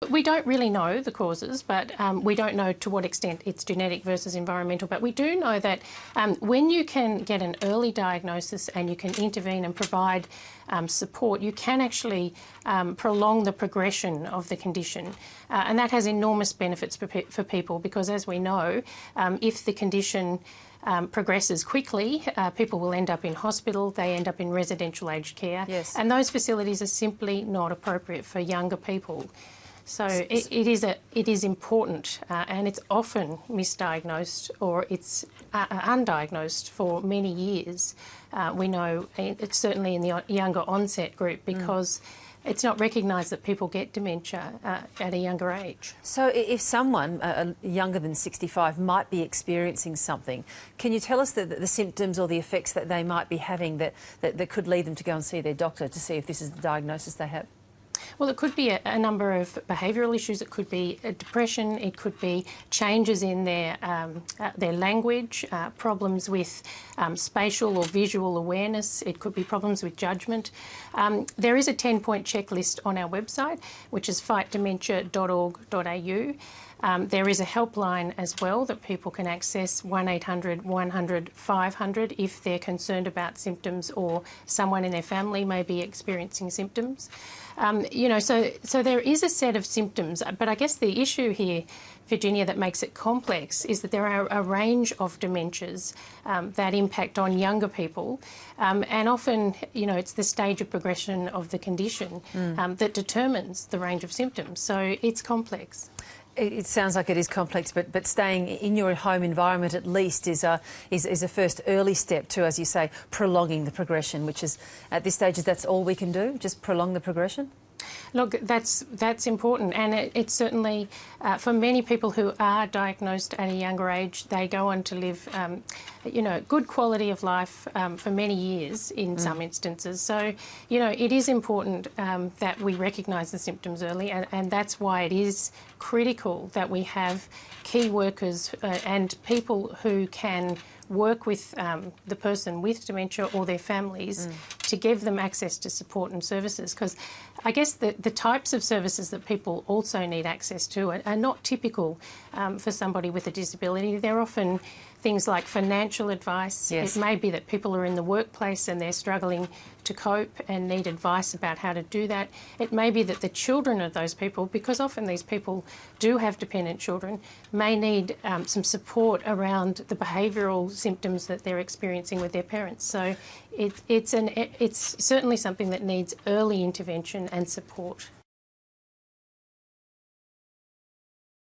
We don't really know the causes, but we don't know to what extent it's genetic versus environmental. But we do know that when you can get an early diagnosis and you can intervene and provide support, you can actually prolong the progression of the condition. And that has enormous benefits for people because, as we know, if the condition progresses quickly, people will end up in hospital, they end up in residential aged care, yes. and those facilities are simply not appropriate for younger people. So it is important and it's often misdiagnosed or it's undiagnosed for many years. We know it's certainly in the younger onset group because it's not recognised that people get dementia at a younger age. So if someone younger than 65 might be experiencing something, can you tell us the symptoms or the effects that they might be having that could lead them to go and see their doctor to see if this is the diagnosis they have? Well, it could be a number of behavioural issues. It could be depression. It could be changes in their language, problems with spatial or visual awareness. It could be problems with judgment. There is a 10-point checklist on our website, which is fightdementia.org.au. There is a helpline as well that people can access, 1800 100 500, if they're concerned about symptoms or someone in their family may be experiencing symptoms. You know, so there is a set of symptoms, but I guess the issue here, Virginia, that makes it complex is that there are a range of dementias that impact on younger people, and often, you know, it's the stage of progression of the condition that determines the range of symptoms. So it's complex. It sounds like it is complex, but staying in your home environment at least is a first early step to, as you say, prolonging the progression, which is, at this stage, that's all we can do, just prolong the progression? Look, that's important, and it's certainly for many people who are diagnosed at a younger age, they go on to live, you know, good quality of life for many years in some instances. So, you know, it is important that we recognise the symptoms early, and that's why it is critical that we have key workers and people who can work with the person with dementia or their families to give them access to support and services, because I guess the types of services that people also need access to are not typical for somebody with a disability. They're often things like financial advice. Yes. It may be that people are in the workplace and they're struggling to cope and need advice about how to do that. It may be that the children of those people, because often these people do have dependent children, may need some support around the behavioural symptoms that they're experiencing with their parents. So it's certainly something that needs early intervention and support.